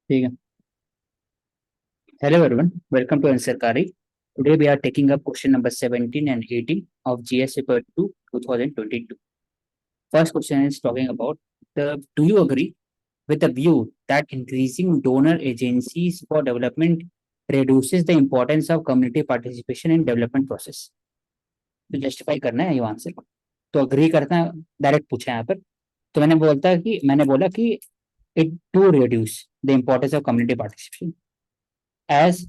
ठीक है. Hello everyone, welcome to Ansarkari. Today we are taking up question number 17 and 18 of GS Paper 2 2022. First question is talking about do you agree with the view that increasing donor agencies for development reduces the importance of community participation in development process? तो justify करना है ये answer को. तो agree करता है, direct पूछा है यहाँ पर. तो मैंने बोला कि it to reduce the importance of community participation as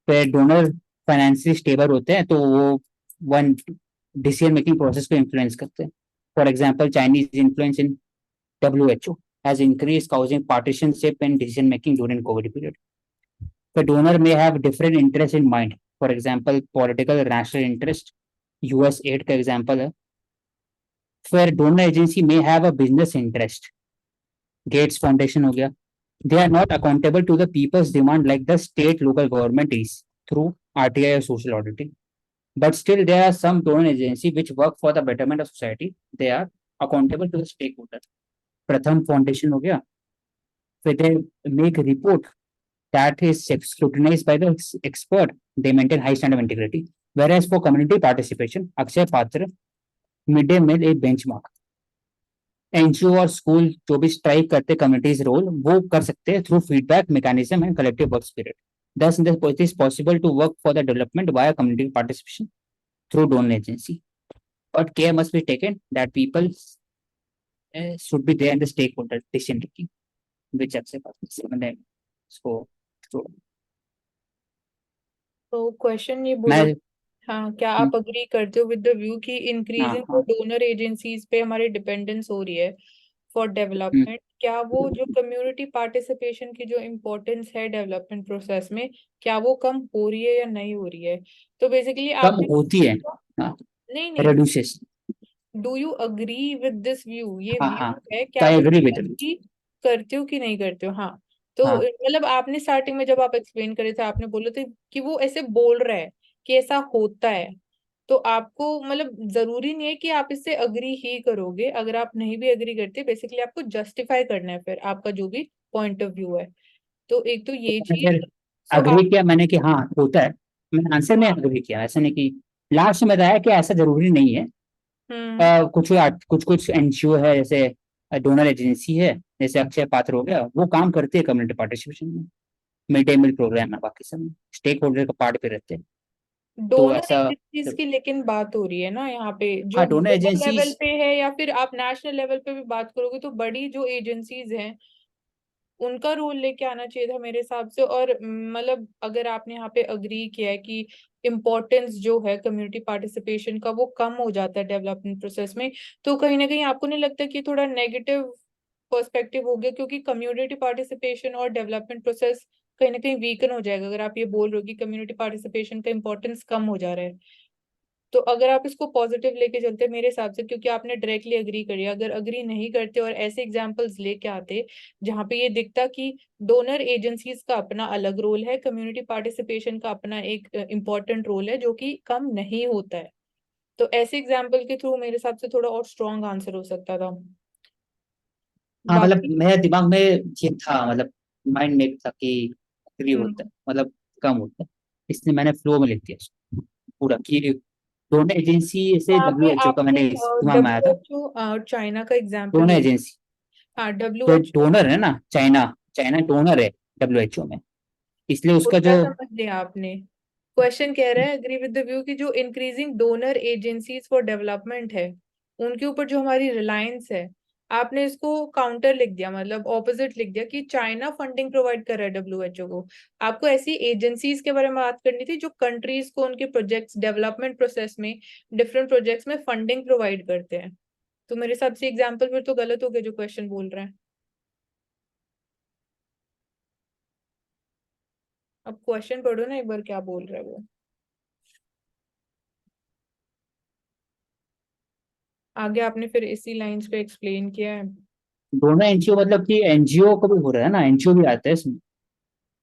पे डोनर फाइनेंशियली स्टेबल होते हैं तो वो वन डिसीजन मेकिंग प्रोसेस को इन्फ्लुएंस करते हैं. For example Chinese influence in WHO has increased causing partisanship in decision making during COVID period. The donor may have different interests in mind. For example, political national interest. US aid का example है. Where donor agency may have a business interest. Gates Foundation हो गया. They are not accountable to the people's demand like the state local government is through RTI or social auditing. But still, there are some donor agencies which work for the betterment of society. They are accountable to the stakeholders. Pratham Foundation हो गया. So they make a report that is scrutinized by the expert. They maintain high standard of integrity. Whereas for community participation, Akshay Patra, midday meal a benchmark. NGO और school जो भी strike करते communities role वो कर सकते हैं through feedback mechanism and collective work spirit. Thus, it is possible to work for the development via community participation through donor agency. But care must be taken that people should be there in the stakeholder decision making, which accept मैंने इसको छोड़ा. तो question ये बोला, मैं हाँ, क्या आप अग्री करते हो विद द व्यू कि हाँ इंक्रीजिंग जो हाँ डोनर एजेंसीज पे हमारी डिपेंडेंस हो रही है फॉर डेवलपमेंट, क्या वो जो कम्युनिटी पार्टिसिपेशन की जो इम्पोर्टेंस है डेवलपमेंट प्रोसेस में, क्या वो कम हो रही है या नहीं हो रही है? तो बेसिकली कम आपने होती है. हाँ, नहीं नहीं, reduces. Do you agree with this view, ये हाँ हाँ, व्यू है, तो क्या आई आप एग्री इससे विद. agree करते हो कि नहीं करते हो? हाँ, तो हाँ, मतलब आपने स्टार्टिंग में जब आप एक्सप्लेन करे थे आपने बोले थे कि वो ऐसे बोल रहा है कि ऐसा होता है, तो आपको मतलब जरूरी नहीं है कि आप इससे अग्री ही करोगे. अगर आप नहीं भी अग्री करते, बेसिकली आपको जस्टिफाई करना है फिर आपका जो भी पॉइंट ऑफ व्यू है. तो एक तो ये मैंने चीज. फिर सो अग्री आप. किया मैंने कि हाँ होता है. मैंने आंसर में हाँ. अग्री किया, ऐसा नहीं कि लास्ट में बताया कि ऐसा जरूरी नहीं है. हम्म. कुछ कुछ एनजीओ है जैसे डोनर एजेंसी है जैसे अक्षय पात्र हो गया, वो काम करते हैं कम्युनिटी पार्टिसिपेशन में. मिड डे मील प्रोग्राम है, बाकी सब स्टेक होल्डर का पार्ट पे रहते हैं. तो डोनर ऐसा. एजेंसीज की लेकिन बात हो रही है ना यहाँ पे, जो हाँ, डोनर ग्लोबल एजेंसीज. लेवल पे है या फिर आप नेशनल लेवल पे भी बात करोगे तो बड़ी जो एजेंसीज हैं उनका रोल लेके आना चाहिए था मेरे हिसाब से. और मतलब अगर आपने यहाँ पे अग्री किया है कि इम्पोर्टेंस जो है कम्युनिटी पार्टिसिपेशन का वो कम हो जाता है डेवलपमेंट प्रोसेस में, तो कहीं ना कहीं आपको नहीं लगता कि थोड़ा नेगेटिव पर्सपेक्टिव हो गया, क्योंकि कम्युनिटी पार्टिसिपेशन और डेवलपमेंट प्रोसेस कहीं ना कहीं वीकन हो जाएगा अगर आप ये बोल रहे हो कि कम्युनिटी पार्टिसिपेशन का इंपॉर्टेंस कम हो जा रहा है. तो अगर आप इसको पॉजिटिव लेके चलते मेरे हिसाब से, क्योंकि आपने डायरेक्टली अग्री करी, अगर अग्री नहीं करते और ऐसे एग्जांपल्स लेके आते जहां पे ये दिखता कि डोनर एजेंसीज का अपना अलग रोल है, कम्युनिटी पार्टिसिपेशन का अपना एक इम्पोर्टेंट रोल है जो कि कम नहीं होता है, तो ऐसे एग्जाम्पल के थ्रू मेरे हिसाब से थोड़ा और स्ट्रॉन्ग आंसर हो सकता था. हाँ, मतलब बाकी. मेरे दिमाग में ये था, मतलब माइंड में था कि एग्री होता हम्म. है, मतलब कम होता है. इसलिए मैंने फ्लो में लिख दिया इसको पूरा कि डोनर एजेंसी से यहाँ पे WHO का आपने मैंने दिमाग में आया था. WHO और चाइना का एग्जाम्पल डोनर ले. एजेंसी हाँ, जो WHO. डोनर है ना, चाइना. चाइना डोनर है WHO में, इसलिए उसका उल्टा जो. समझ लिया आपने. क्वेश्चन कह रहा है अग्री विद द व्यू की जो increasing donor agencies for development है उनके ऊपर जो हमारी रिलायंस है, आपने इसको काउंटर लिख दिया, मतलब ऑपोजिट लिख दिया कि चाइना फंडिंग प्रोवाइड कर रहा है WHO को. आपको ऐसी एजेंसीज के बारे में बात करनी थी जो कंट्रीज को उनके प्रोजेक्ट्स डेवलपमेंट प्रोसेस में, डिफरेंट प्रोजेक्ट्स में फंडिंग प्रोवाइड करते हैं. तो मेरे हिसाब से एग्जाम्पल फिर तो गलत हो गया जो क्वेश्चन बोल रहे हैं. अब क्वेश्चन पढ़ो ना एक बार क्या बोल रहे हैं वो. आगे आपने फिर इसी लाइंस पे एक्सप्लेन किया है. डोनर एनजीओ मतलब कि एनजीओ को भी हो रहा है ना, एनजीओ भी आता है इसमें.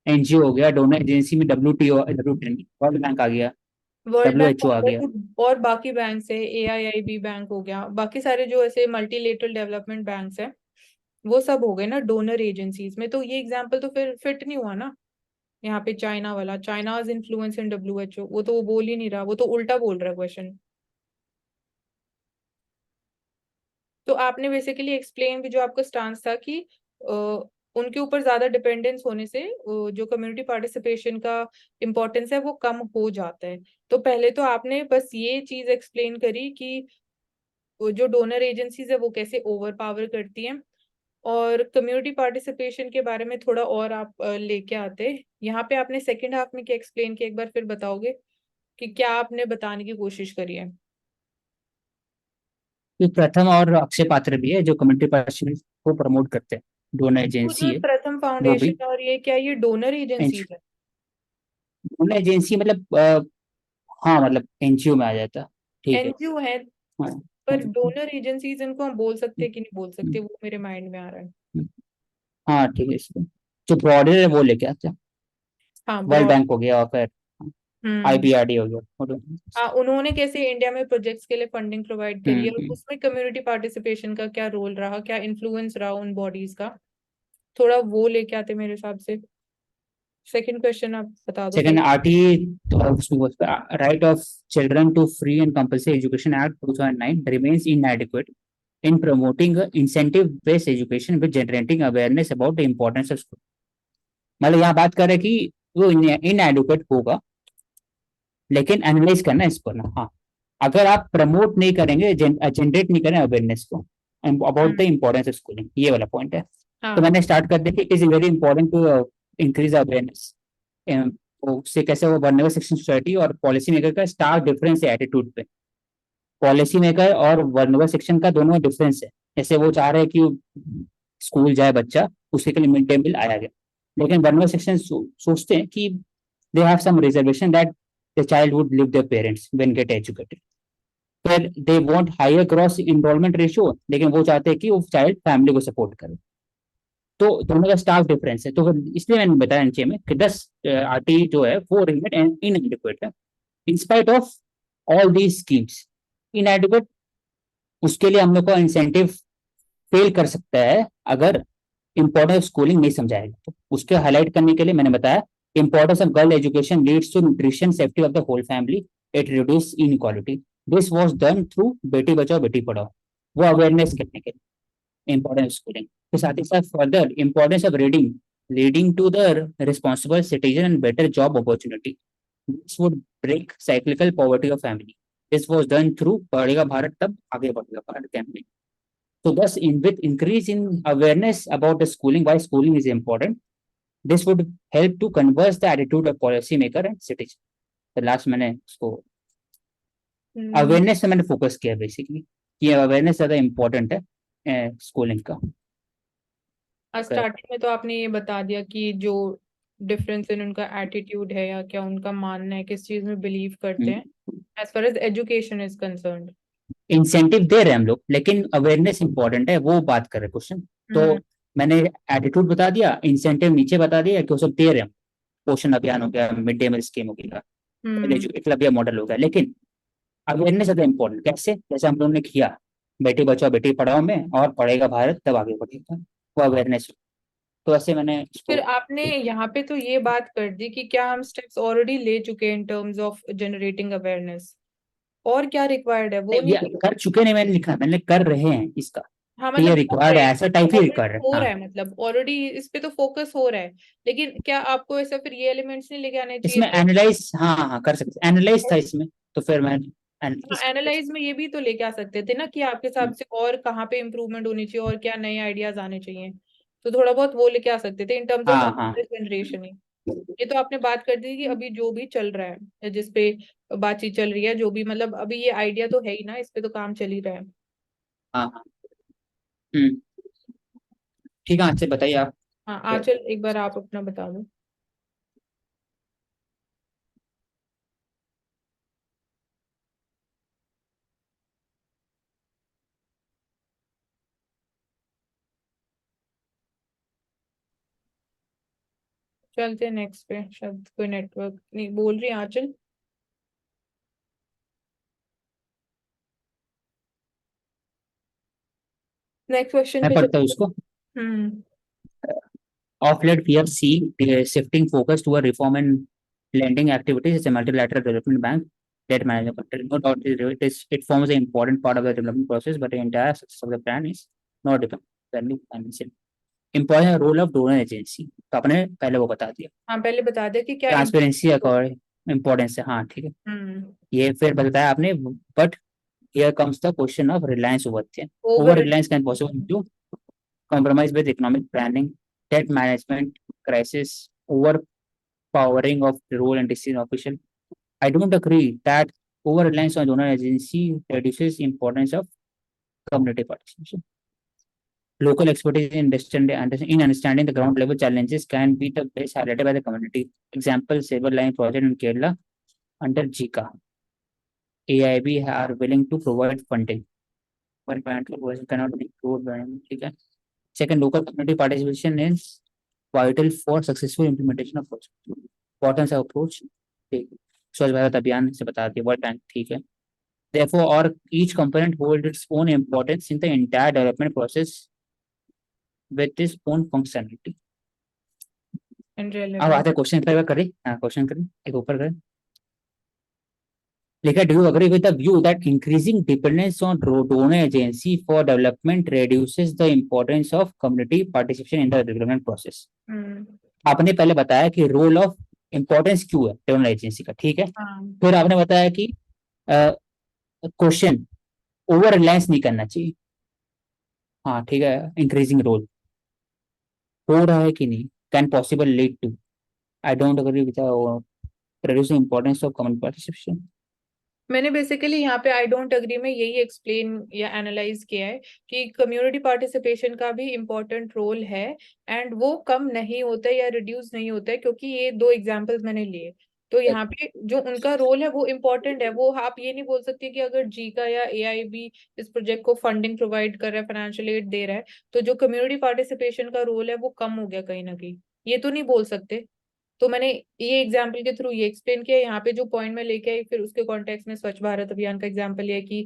एनजीओ हो गया, डोनर एजेंसी में WTO, वर्ल्ड बैंक आ गया, वर्ल्ड बैंक WHO आ आता गया. है और बाकी बैंक है, AIIB बैंक हो गया, बाकी सारे जो ऐसे मल्टीलेटरल डेवलपमेंट बैंक्स है वो सब हो गए ना डोनर एजेंसीज में, तो ये एग्जाम्पल तो फिर फिट नहीं हुआ ना। यहाँ पे चाइना वाला, चाइनाज इन्फ्लुएंस इन WHO, वो तो वो बोल ही नहीं रहा, वो तो उल्टा बोल रहा है क्वेश्चन। तो आपने बेसिकली एक्सप्लेन भी जो आपका स्टांस था कि उनके ऊपर ज्यादा डिपेंडेंस होने से जो कम्युनिटी पार्टिसिपेशन का इम्पोर्टेंस है वो कम हो जाता है। तो पहले तो आपने बस ये चीज एक्सप्लेन करी कि वो जो डोनर एजेंसीज है वो कैसे ओवर पावर करती हैं, और कम्युनिटी पार्टिसिपेशन के बारे में थोड़ा और आप लेके आते। यहाँ पे आपने सेकंड हाफ में क्या एक्सप्लेन किया, एक बार फिर बताओगे कि क्या आपने बताने की कोशिश करी है। ये प्रथम और अक्षय पात्र भी है जो कम्युनिटी पार्टिसिपेशन को प्रमोट करते हैं, दोनों वो जो एजेंसी है प्रथम वो भी। फाउंडेशन और ये क्या ये डोनर एजेंसीज है। दोनों एजेंसी मतलब हाँ मतलब एनजीओ में आ जाता। ठीक है। एनजीओ है, हाँ पर डोनर एजेंसीज इनको हम बोल सकते हैं कि नहीं बोल सकते, वो मेरे माइंड में आ रहा है। हाँ ठीक है, इसको जो ब्रॉडर है वो लेके आते हैं। हाँ वर्ल्ड ब्रॉड। बैंक हो गया और फिर हम्म। आईपीआरडी हो गया हाँ, उन्होंने कैसे इंडिया में प्रोजेक्ट्स के लिए फंडिंग प्रोवाइड करी है, और हम्म। उसमें कम्युनिटी पार्टिसिपेशन का क्या रोल रहा, क्या इन्फ्लुएंस रहा उन बॉडीज का, थोड़ा वो लेके आते मेरे हिसाब से। सेकंड क्वेश्चन आप बता दो सेकंड पहले। RT right of children to free and compulsory education act 2009 remains inadequate in promoting incentive based education with generating awareness about the importance of school। मतलब यहाँ बात कर रहे हैं कि वो इनएडुकेट होगा, लेकिन एनालाइज करना है इसको ना। हाँ, अगर आप प्रमोट नहीं करेंगे, जनरेट नहीं करें अवेयरनेस को about the hmm. Importance of schooling, ये वाला पॉइंट है। तो हाँ। मैंने स्टार्ट कर दिया कि it is very important to increase awareness. उससे कैसे वो वनरेबल सेक्शन सोसाइटी और पॉलिसी मेकर का स्टार्क डिफरेंस है एटीट्यूड पे। पॉलिसी मेकर और वनरेबल सेक्शन का दोनों डिफरेंस है। जैसे वो चाह रहे हैं कि स्कूल जाए बच्चा, उसके लिए मिड डे मील आया गया, लेकिन वनरेबल सेक्शन सोचते हैं कि they have some reservation that the child would leave their parents when get educated. फिर they want higher gross enrolment ratio, लेकिन वो चाहते हैं कि वो चाइल्ड फैमिली को सपोर्ट करे। तो दोनों का स्टाफ डिफरेंस है। तो फिर इसलिए मैंने बताया नीचे में कि 10 आरटी जो है वो रिमेन इनएडिक्वेट है in spite of all these schemes. इनएडिक्वेट उसके लिए हम लोग को इंसेंटिव फेल कर सकता है अगर इंपॉर्टेंस ऑफ स्कूलिंग नहीं समझाएगा। तो उसके हाईलाइट करने के लिए मैंने बताया importance of girl education leads to nutrition safety of the whole family, it reduce inequality. This was done through Beti Bachao Beti Padhao, वो अवेयरनेस करने के लिए इंपॉर्टेंस ऑफ स्कूलिंग के साथ ही साथ further importance of reading leading to the responsible citizen and better job opportunity. This would break cyclical poverty of family. This was done through Padhega Bharat tab aage badhega Bharat campaign. So thus, with increase in awareness about the schooling, why schooling is important, this would help to converse the attitude of policymaker and citizen. The last मैंने उसको हम्म। Awareness से मैंने focus किया basically कि awareness ज्यादा important है schooling का। Correct. Starting में तो आपने ये बता दिया कि जो डिफरेंस इन उनका एटीट्यूड है या क्या उनका मानना है, किस चीज में बिलीव करते हैं as far as education is concerned. Incentive दे रहे हैं हम लोग, लेकिन अवेयरनेस इंपॉर्टेंट है, वो बात कर रहे हैं क्वेश्चन। तो हम्म। मैंने एटीट्यूड बता दिया, इंसेंटिव नीचे बता दिया कि वो सब दे रहे हैं। पोषण अभियान हो गया, मिड डे मील स्कीम हो गया, हम्म। एकलव्य मॉडल हो गया, लेकिन अवेयरनेस ज्यादा इंपॉर्टेंट। कैसे? जैसे हम लोगों ने किया बेटी बचाओ बेटी पढ़ाओ में, और पढ़ेगा भारत तब आगे बढ़ेगा, वो अवेयरनेस। तो ऐसे मैंने फिर इसको आपने यहाँ पे तो ये बात कर दी कि क्या हम स्टेप्स ऑलरेडी ले चुके हैं in terms of generating awareness, और क्या रिक्वायर्ड है वो नहीं। ये कर चुके नहीं, मैंने लिखा, मैंने कर रहे हैं इसका। हाँ तो ये मतलब कर रिक्वायर्ड रहे है, हैं, ऐसा टाइप ही ऑलरेडी रिक्वायर्ड है। हो हाँ, रहा है, मतलब ऑलरेडी इस पे तो फोकस हो रहा है। लेकिन क्या आपको ऐसा फिर ये एलिमेंट्स नहीं लेके आने चाहिए इसमें थे। एनालाइज, हाँ हाँ कर सकते, एनालाइज था इसमें, तो फिर मैंने एनालाइज किया एनालाइज इसको। में ये भी तो लेके आ सकते थे ना कि आपके हिसाब हम्म, से और कहाँ पे इम्प्रूवमेंट होनी चाहिए और क्या नए आइडियाज आने चाहिए। तो थोड़ा बहुत वो लेके आ सकते थे इन टर्म्स ऑफ हाँ हाँ अवेयरनेस जनरेशन ही। ये तो आपने बात कर दी कि अभी जो भी चल रहा है, जिस पे बातचीत चल रही है, जो भी मतलब अभी ये आइडिया तो है ही ना, इस पे तो काम चल ही रहा है। हाँ हाँ। हम्म। ठीक है, अच्छे बताइए आप। हाँ आंचल, एक बार आप अपना बता दो। चलते हैं नेक्स्ट पे, शायद कोई नेटवर्क नहीं बोल रही आंचल। नेक्स्ट क्वेश्चन मैं पे पढ़ता हूँ चलते हैं। उसको। हम्म Of late, we have seen shifting focus toward reform and lending activities as a multilateral development bank debt management. No doubt it forms an important part of the development process, but the entire success of the plan is not dependent on important role of donor agency. तो आपने पहले वो बता दिया हाँ, पहले बता दे कि क्या ट्रांसपेरेंसी अकॉर्डिंग इम्पोर्टेंस है, हाँ ठीक है। हम्म ये फिर बताया आपने, but here comes the question of reliance over there. Over over reliance can possible to compromise with economic planning, debt management, crisis, overpowering of the role and decision official. I don't agree that over reliance on donor agency reduces importance of community participation. Local expertise in understanding the ground level challenges can be the best highlighted by the community. Example, Silver Line project in Kerala under JICA. AIB are willing to provide funding. One financial person cannot be proved by ठीक है. Second, local community participation is vital for successful implementation of project. Importance of approach, ठीक. स्वच्छ भारत अभियान से बता दिया, world bank ठीक है. Therefore, or each component holds its own importance in the entire development process with its own functionality. And अब आते क्वेश्चन पर करें, हाँ क्वेश्चन करें, एक ऊपर करें. लिखा, do you agree with the view that increasing dependence on donor agency for development reduces the importance of community participation in the development process? आपने पहले बताया कि रोल ऑफ इम्पोर्टेंस क्यों है डोनर एजेंसी का, ठीक है. फिर आपने बताया कि क्वेश्चन ओवर रिलायंस नहीं करना चाहिए, हाँ ठीक है. इंक्रीजिंग रोल हो रहा है कि नहीं, can possible lead to, I don't agree with reducing importance of community participation. मैंने बेसिकली यहाँ पे आई डोंट अग्री में यही एक्सप्लेन या एनालाइज किया है कि कम्युनिटी पार्टिसिपेशन का भी इम्पोर्टेंट रोल है एंड वो कम नहीं होता है या रिड्यूस नहीं होता है, क्योंकि ये दो एग्जांपल्स मैंने लिए. तो यहाँ पे जो उनका रोल है वो इम्पोर्टेंट है. वो आप ये नहीं बोल सकते कि अगर जीका या एआईबी इस प्रोजेक्ट को फंडिंग प्रोवाइड कर रहा है, फाइनेंशियल एड दे रहा है, तो जो कम्युनिटी पार्टिसिपेशन का रोल है वो कम हो गया कहीं ना कहीं. ये तो नहीं बोल सकते. तो मैंने ये एग्जाम्पल के थ्रू ये एक्सप्लेन किया. यहाँ पे जो पॉइंट में लेके आई फिर उसके कॉन्टेक्स्ट में स्वच्छ भारत अभियान का एग्जाम्पल लिया कि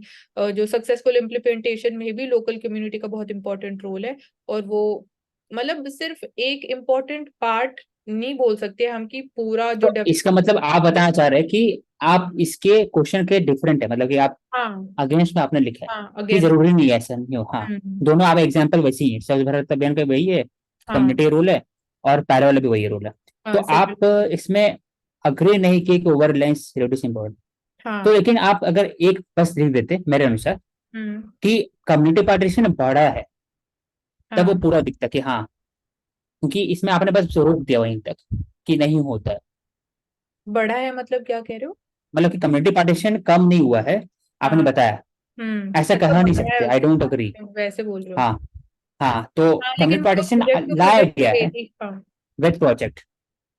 जो सक्सेसफुल इम्प्लीमेंटेशन में भी लोकल कम्युनिटी का बहुत इंपॉर्टेंट रोल है. और वो मतलब सिर्फ एक इम्पोर्टेंट पार्ट नहीं बोल सकते हम कि पूरा जो तो इसका मतलब आप बताना चाह रहे हैं कि आप इसके क्वेश्चन के डिफरेंट है, मतलब कि आप हाँ अगेंस्ट में आपने लिखा है हाँ कि अगेन जरूरी नहीं है ऐसा नहीं हो, हाँ. दोनों आप एग्जांपल वैसे ही है, स्वच्छ भारत अभियान का वही है, हाँ कम्युनिटी रोल है, और पहले वाला भी वही रोल है. तो आप इसमें अग्री नहीं किए कि ओवर रिलायंस रिड्यूस इम्पोर्टेंट. तो हाँ लेकिन आप अगर एक बस लिख देते मेरे अनुसार कि कम्युनिटी पार्टिसिपेशन बड़ा है, तब वो हाँ पूरा दिखता कि हाँ, क्योंकि इसमें आपने बस रोक दिया वहीं तक कि नहीं होता है. बड़ा है मतलब क्या कह रहे हो? मतलब कि कम्युनिटी पार्टिशन कम नहीं हुआ है, आपने हाँ बताया, ऐसा मतलब कह नहीं बड़ा है सकते, आई उसमें, डोंट हाँ, अग्री. वैसे बोल रहे हो. हाँ हाँ, तो हाँ लेकिन कम्युनिटी वो तो पार्टिशन प्रोजेक्ट टू लाया प्रोजेक्ट गया है वेरी. हाँ विद प्रोजेक्ट.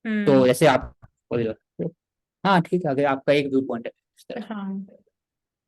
तो हम्म जैसे आप बोल रहे हो, हाँ ठीक है, अगर आपका एक व्यू पॉइंट हाँ.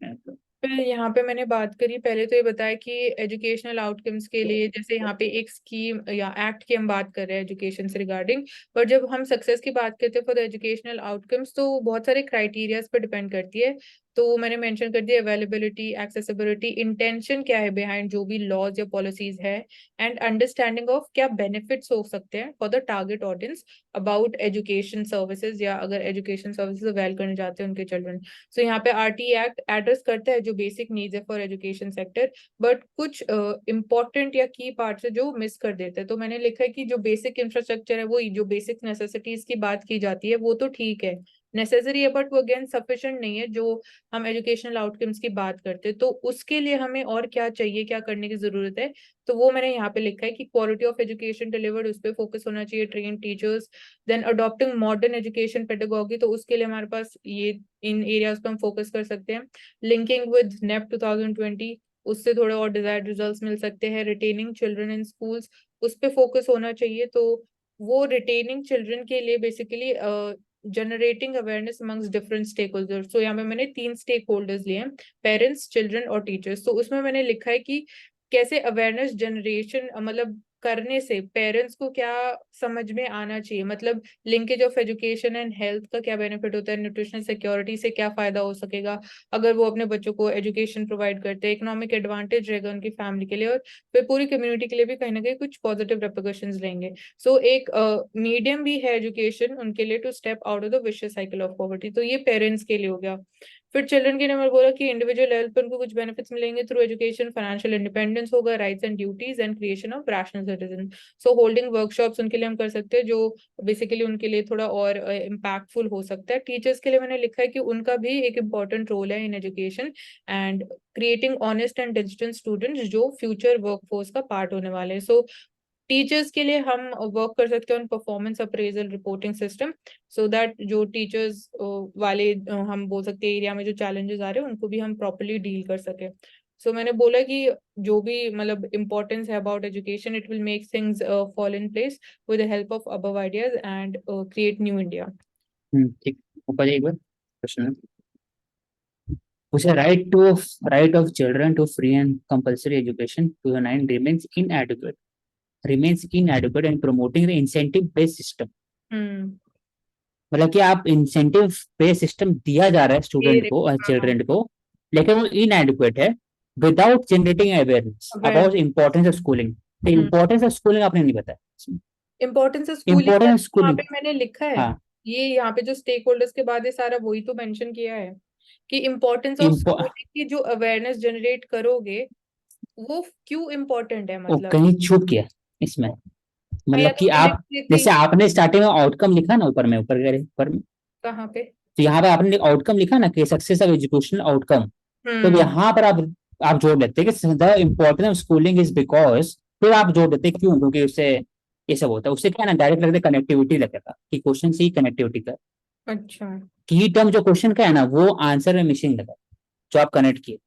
है. फिर यहाँ पे मैंने बात करी, पहले तो ये बताया कि एजुकेशनल आउटकम्स के लिए जैसे यहाँ पे एक स्कीम या एक्ट की हम बात कर रहे हैं एजुकेशन से रिगार्डिंग, पर जब हम सक्सेस की बात करते हैं फॉर द एजुकेशनल आउटकम्स तो बहुत सारे क्राइटेरियाज पर डिपेंड करती है. तो मैंने मेंशन कर दिया अवेलेबिलिटी, एक्सेसिबिलिटी, इंटेंशन क्या है बिहाइंड जो भी लॉज या पॉलिसीज है, एंड अंडरस्टैंडिंग ऑफ क्या बेनिफिट्स हो सकते हैं for the target audience about education services, या अगर एजुकेशन सर्विसेज अवेल करने जाते हैं उनके चिल्ड्रन. सो यहाँ पे आरटी एक्ट एड्रेस करता है जो बेसिक नीड्स है फॉर एजुकेशन सेक्टर, बट कुछ इंपॉर्टेंट या की पार्ट्स है जो मिस कर देते हैं. तो मैंने लिखा है कि जो बेसिक इंफ्रास्ट्रक्चर है वो जो बेसिक नेसेसिटीज की बात की जाती है वो तो ठीक है, नेसेसरी है, बट वो अगेन सफिशिएंट नहीं है जो हम एजुकेशनल आउटकम्स की बात करते हैं. तो उसके लिए हमें और क्या चाहिए, क्या करने की जरूरत है, तो वो मैंने यहाँ पे लिखा है कि क्वालिटी ऑफ एजुकेशन डिलीवर्ड उस पर फोकस होना चाहिए, train teachers, then adopting modern education pedagogy, तो उसके लिए हमारे पास ये इन एरियाज पे हम फोकस कर सकते हैं. लिंकिंग विद नेप 2020, उससे थोड़े और डिजायर्ड रिजल्ट्स मिल सकते हैं. रिटेनिंग चिल्ड्रन इन स्कूल्स, उस पे फोकस होना चाहिए. तो वो रिटेनिंग चिल्ड्रन के लिए basically generating awareness amongst different stakeholders. तो यहाँ पे मैंने 3 स्टेक होल्डर्स लिए हैं, पेरेंट्स, चिल्ड्रन और टीचर्स. तो उसमें मैंने लिखा है कि कैसे अवेयरनेस जनरेशन मतलब करने से पेरेंट्स को क्या समझ में आना चाहिए, मतलब linkage of education and health का क्या बेनिफिट होता है, न्यूट्रिशनल सिक्योरिटी से क्या फायदा हो सकेगा अगर वो अपने बच्चों को एजुकेशन प्रोवाइड करते हैं, इकोनॉमिक एडवांटेज रहेगा उनकी फैमिली के लिए, और फिर पूरी कम्युनिटी के लिए भी कहीं ना कहीं कुछ पॉजिटिव रेपरकशंस लेंगे। सो एक मीडियम भी है एजुकेशन उनके लिए to step out of the vicious cycle of poverty. तो ये पेरेंट्स के लिए हो गया। फिर चिल्ड्रन के नंबर बोला कि इंडिविजुअल लेवल पर उनको कुछ बेनिफिट्स मिलेंगे थ्रू एजुकेशन, फाइनेंशियल इंडिपेंडेंस होगा, rights and duties and creation of rational citizen. So holding workshops उनके लिए हम कर सकते हैं जो बेसिकली उनके लिए थोड़ा और इम्पैक्टफुल हो सकता है। टीचर्स के लिए मैंने लिखा है कि उनका भी एक इम्पॉर्टेंट रोल है in education and creating honest and diligent students जो फ्यूचर वर्कफोर्स का पार्ट होने वाले हैं। सो टीचर्स के लिए हम वर्क कर सकते हैं on performance appraisal reporting system, so that जो टीचर्स वाले हम बोल सकते हैं एरिया में जो चैलेंजेस आ रहे हैं उनको भी हम प्रॉपरली डील कर सके। सो मैंने बोला कि जो भी मतलब इम्पोर्टेंस है about education, it will make things fall in place with the help of above ideas and create new India. ठीक, ऊपर एक बार क्वेश्चन पूछा, right of children to free and compulsory education 2009 remains inadequate in promoting the incentive based system। मतलब कि आप incentive based system दिया जा रहा है स्टूडेंट को और चिल्ड्रन को, लेकिन वो इनएडिक्वेट है without generating awareness about importance of schooling. तो इम्पोर्टेंस ऑफ स्कूलिंग आपने नहीं बताया। Importance of importance schooling schooling पे मैंने लिखा है। हाँ ये यहाँ पे जो स्टेक होल्डर्स के बाद है सारा वही तो मेंशन किया है कि इम्पोर्टेंस ऑफ स्कूलिंग की जो अवेयरनेस जनरेट करोगे वो क्यों इम्पोर्टेंट है, वो मतलब कहीं छूट गया इसमें। या मतलब तो कि मैं लिख आप देती जैसे आपने स्टार्टिंग में आउटकम लिखा ना ऊपर में, कहाँ पे। तो यहाँ पे आपने आउटकम लिखा ना कि सक्सेस ऑफ एजुकेशनल आउटकम, तो हम्म यहाँ पर आप जोड़ लेते हैं कि the importance of schooling is because, फिर आप जोड़ देते हैं क्यों, क्योंकि उससे ये सब होता है। उससे क्या है ना, डायरेक्ट लगता है कनेक्टिविटी लगेगा कि क्वेश्चन से ही कनेक्टिविटी का अच्छा की टर्म जो क्वेश्चन का है ना वो आंसर में मिसिंग लगा, जो आप कनेक्ट किए।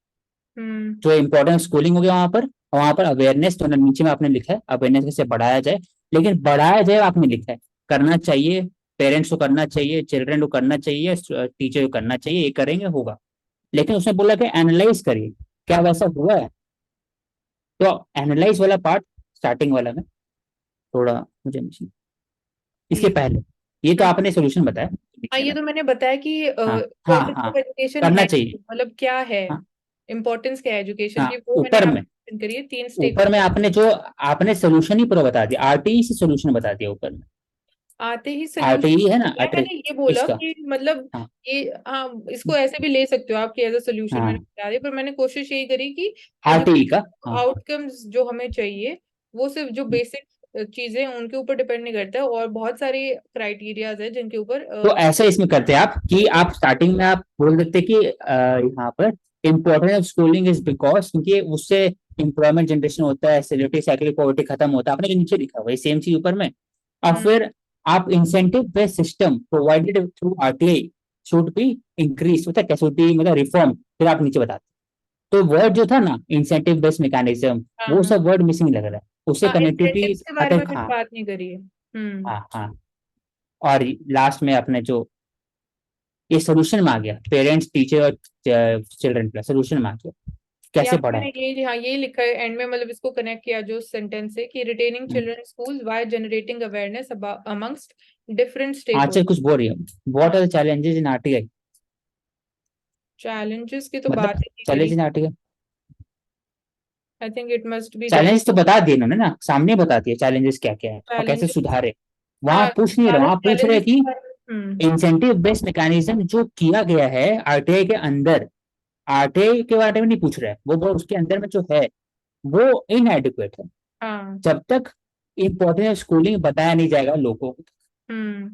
जो इम्पोर्टेंट स्कूलिंग हो गया वहां पर, और वहां पर अवेयरनेस तो नीचे में आपने लिखा है अवेयरनेस कैसे बढ़ाया जाए, लेकिन बढ़ाया जाए आपने लिखा है करना चाहिए, पेरेंट्स को करना चाहिए, चिल्ड्रन को करना चाहिए, टीचर को करना चाहिए, ये करेंगे होगा। लेकिन उसने बोला कि एनालाइज करिए क्या वैसा हुआ है। तो एनालाइज वाला पार्ट स्टार्टिंग वाला में थोड़ा मुझे मिसिंग, इसके ये पहले ये तो हम्म, आपने सोल्यूशन बताया हाँ नीचे ये में। तो मैंने बताया कि हाँ हाँ इम्पोर्टेंस हाँ ऑफ एजुकेशन करना है, चाहिए। मतलब क्या है हाँ इम्पोर्टेंस क्या है एजुकेशन हाँ की, वो मैंने ऊपर यहाँ में, मेंशन करी है। तीन स्टेक ऊपर में आपने सोल्यूशन ही पूरा बता दिया, आरटीई से सोल्यूशन बता दिया ऊपर में। आते ही सोल्यूशन आरटीई है ना है, मैंने ये बोला इसका। कि मतलब हाँ ये हाँ इसको ऐसे भी ले सकते हो आप कि एज अ सोल्यूशन मैंने हाँ बता दिया, पर मैंने कोशिश यही करी कि आरटीई का एजुकेशन हाँ। आउटकम्स जो हमें चाहिए वो सिर्फ जो बेसिक चीजें हैं, उनके ऊपर डिपेंड नहीं करता है, और बहुत सारे क्राइटेरियाज है जिनके ऊपर तो ऐसा इसमें करते हैं आप कि आप स्टार्टिंग में आप बोल देते कि यहाँ पर importance of schooling is because, क्योंकि उससे एम्प्लॉयमेंट जनरेशन होता है, सिलेक्टिव साइकिल पॉवर्टी खत्म होता है, आपने नीचे लिखा हुआ है सेम चीज ऊपर में। और हम्म, फिर आप incentive based system provided through RTI should be increase, होता है क्या, शुड बी मतलब रिफॉर्म, फिर आप नीचे बताते। तो वर्ड जो था ना इंसेंटिव बेस्ड मैकेनिज्म, हाँ वो हाँ सब वर्ड मिसिंग लग रहा है, उससे हाँ कनेक्टिविटी इंसेंटिव्स के बारे अटैक। में मैंने हाँ बात नहीं करी है। हाँ हाँ। और लास्ट में अपने जो ये सोल्यूशन में आ गया, पेरेंट्स टीचर और चिल्ड्रन का सोल्यूशन में आ गया यहाँ कैसे पे पढ़ा मैंने है। ये हाँ यही लिखा है एंड में, मतलब इसको कनेक्ट किया जो सेंटेंस है कि retaining children schools while generating awareness amongst different stake आज से कुछ बोल रही है, what holder. Are the challenges in RTI, challenges की तो मतलब बात ही नहीं चैलेंज करी। In RTI, I think it must be there. Challenge तो बता दिए इन्होंने ना, सामने बता दिए चैलेंजेस क्या क्या है और कैसे चैलेंजेस सुधारे। वहां हाँ पूछ नहीं रहे, ज्यादा वहां पूछ रहे चैलेंजेस कि हम्म इंसेंटिव बेस्ड मैकेनिज्म जो किया गया है आरटीआई के अंदर, आरटीआई के बारे में नहीं पूछ रहा है वो उसके अंदर में जो है वो इनएडिक्वेट है। हाँ जब तक इम्पोर्टेंस स्कूलिंग बताया नहीं जाएगा लोगों को, हम्म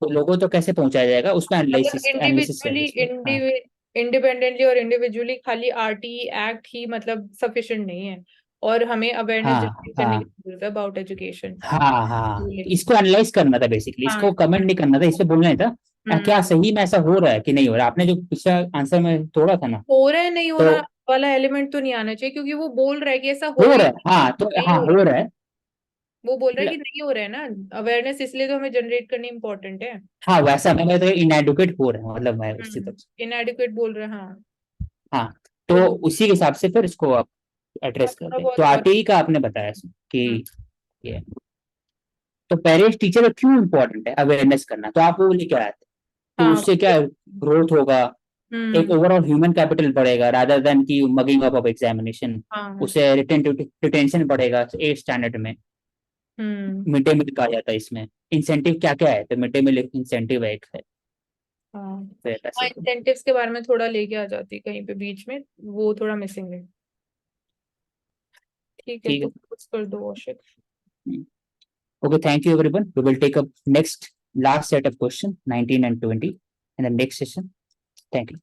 तो लोगों तो कैसे पहुंचाया जाएगा, उसमें मतलब एनालिसिस एनालिसिस है इंडिविजुअली उसमें। हाँ इंडिपेंडेंटली और इंडिविजुअली खाली आरटीई एक्ट ही मतलब सफिशिएंट नहीं है, और हमें अवेयरनेस हाँ जनरेट करने की हाँ जरूरत है अबाउट एजुकेशन। हाँ हाँ, तो इसको एनालाइज करना था बेसिकली, हाँ इसको कमेंट नहीं करना था, इस पे बोलना ही था हम्म क्या सही में ऐसा हो रहा है कि नहीं हो रहा है। आपने जो पिछला आंसर में तोड़ा था ना, हो रहा है नहीं हो तो रहा वाला एलिमेंट तो नहीं आना चाहिए, क्योंकि वो बोल रहा है कि ऐसा हो हो ही रहा है, हाँ तो नहीं हाँ हो रहा हो है। रहा है। वो बोल रहा है कि नहीं हो रहा है ना अवेयरनेस, इसलिए तो हमें जनरेट करनी इंपॉर्टेंट है। हाँ वैसा मैं तो इनएडुकेट हो रहा है, मतलब मैं उसी तरफ से। इनएडिक्वेट बोल रहा है हाँ। हाँ वो तो बोल उसी के हिसाब से फिर इसको आप एड्रेस थोड़ा करते हैं। बहुत तो और आरटीई का आपने बताया कि हम्म, ये, तो पेरेंट्स टीचर क्यों इम्पोर्टेंट है अवेयरनेस करना, तो आप वो लेके आए थे, तो हाँ उससे क्या ग्रोथ होगा, एक हम्म ओवरऑल ह्यूमन कैपिटल बढ़ेगा रादर देन की मगिंग अप ऑफ एग्जामिनेशन, हाँ उससे रिटेंशन बढ़ेगा 8 स्टैंडर्ड में। हम्म मिड डे मील कहा जाता है इसमें, इंसेंटिव क्या क्या है, तो मिड डे मील इंसेंटिव है एक है, हाँ तो हाँ ऐसे तो इंसेंटिव्स के बारे में थोड़ा लेके आ जाती कहीं पे बीच में, वो थोड़ा मिसिंग है। ठीक है ठीक तो है। कुछ कर दो औषध। Okay, thank you everyone. We will take up next last set of question 19 and 20 in the next session. Thank you.